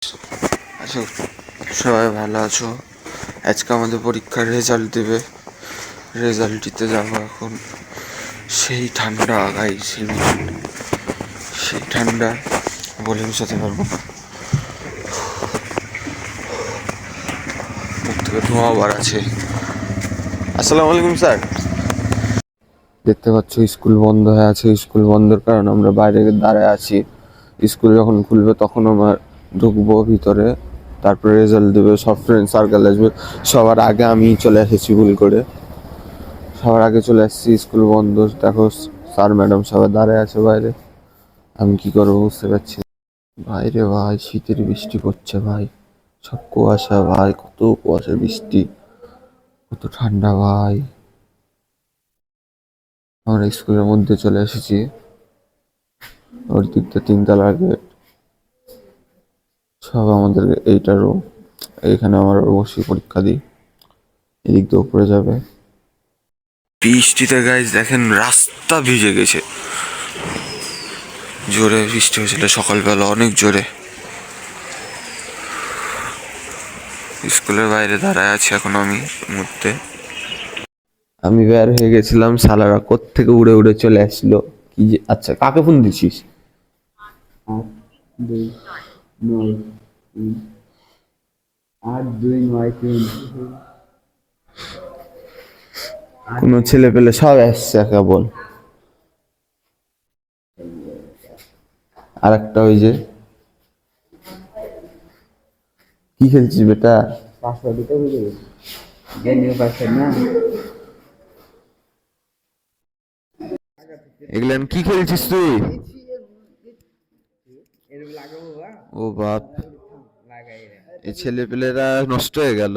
আচ্ছা, সবাই ভালো আছো? আজকে আমাদের পরীক্ষার রেজাল্ট দেবে। রেজাল্ট দিতে যাবো এখন। সেই ঠান্ডা গাই, সেই ঠান্ডা বলে বোঝাতে পারবো না। মুখ থেকে ধোঁয়া বার আছে। আসসালামু আলাইকুম স্যার। দেখতে পাচ্ছ স্কুল বন্ধ হয়ে আছে। স্কুল বন্ধের কারণে আমরা বাইরে দাঁড়ায় আছি। স্কুল যখন খুলবে তখন আমার ঢুকবো ভিতরে, তারপরে রেজাল্ট দেবে, সব ফ্রেন্ড সার্কেল আসবে। সবার আগে আমি চলে এসেছি ভুল করে, সবার আগে চলে আসছি। স্কুল বন্ধ, দেখো স্যার ম্যাডাম সবাই দাঁড়ায় আছে বাইরে। আমি কি করবো বুঝতে পারছি না। বাইরে ভাই শীতের বৃষ্টি পড়ছে ভাই, সব কুয়াশা ভাই, কত কুয়াশা বৃষ্টি, কত ঠান্ডা ভাই। আমরা স্কুলের মধ্যে চলে এসেছি। ওর দিকটা তিনতলা গেট, সব আমাদের এইটা রুম। এইখানে আমরা বসে পরীক্ষা দিই। এদিক দিয়ে উপরে যাবে। বৃষ্টিতে গাইজ দেখেন রাস্তা ভিজে গেছে। জোরে বৃষ্টি হয়েছিল সকালবেলা, অনেক জোরে। স্কুলের বাইরে দাঁড়ায় আছি এখন আমি মুহূর্তে। আমি বের হয়ে গেছিলাম, সালারা কোত্থেকে উড়ে উড়ে চলে আসলো। কি যে, আচ্ছা কাকে ফোন দিছিস? কোনো ছেলে পেলে সব আসছে কেবল। আর একটা ওই যে কি খেলছিস বেটা? এগুলান কি খেলছিস তুই? ও বাপ, এই ছেলে পেলেরা নষ্ট হয়ে গেল,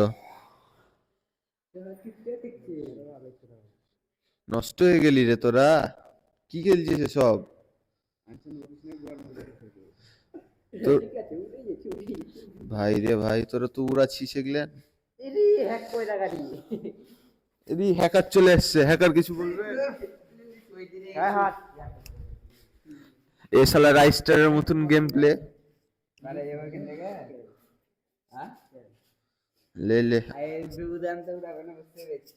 নষ্ট হয়ে গেলি রে তোরা। কি খেলছিস সব? ভাই রে ভাই, তোরা তো উড়াচ্ছিস এগুলান। এদি হ্যাকার চলে এসছে, হ্যাকার কিছু বলবে? এ শালা রাইস্টারের মতন গেম প্লে। ले ले,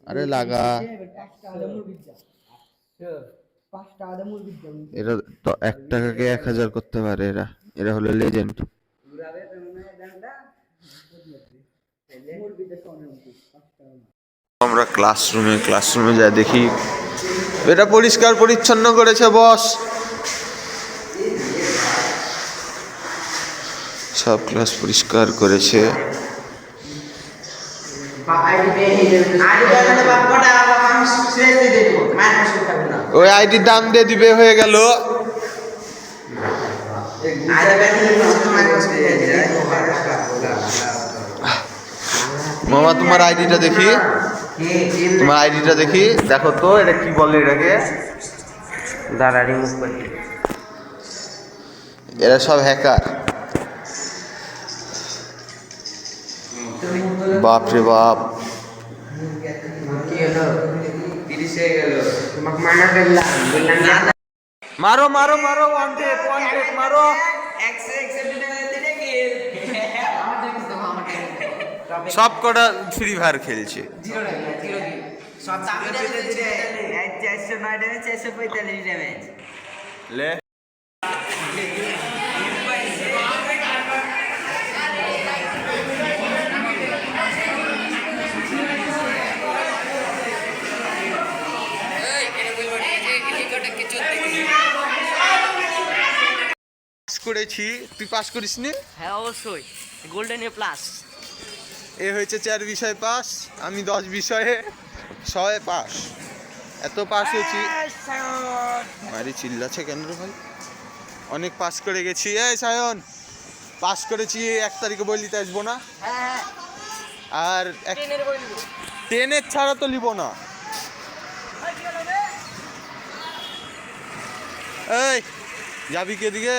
আরে লাগা। এরা তো 1 টাকাকে 1000 করতে পারে। এরা এরা হলো লেজেন্ড। আমরা ক্লাসরুমে যা দেখি, এটা পরিষ্কার পরিচ্ছন্ন করেছে বস। সব ক্লাস পরিষ্কার করেছে। ওই আইডির দাম দিয়ে দিবে, হয়ে গেল। মামা তোমার আইডিটা দেখি, তোমার আইডিটা দেখি, দেখো তো এটা কি বলে এটাকে। দাঁড়া রিমুভ করি। এরা সব হ্যাকার। বাপ রে বাপ, মারো মারো মারো, ওয়ান টেক মারো। সব কটা ফ্রি ফায়ার খেলছে। লে করেছি, তুই পাস করিসনি? হ্যাঁ অবশ্যই, গোল্ডেন এ প্লাস। এ হয়েছে 4 বিষয় পাস, আমি 10 বিষয়ে 100 পাস। এত পাস হয়েছি। মারি চিল্লাছে কেন রে ভাই? অনেক পাস করে গেছি। এই সায়ন, পাস করেছি। 1 তারিখে বই নিতে আসবো না? আর 10-এর ছাড়া তো নিব না। এই যাবি কে দিকে?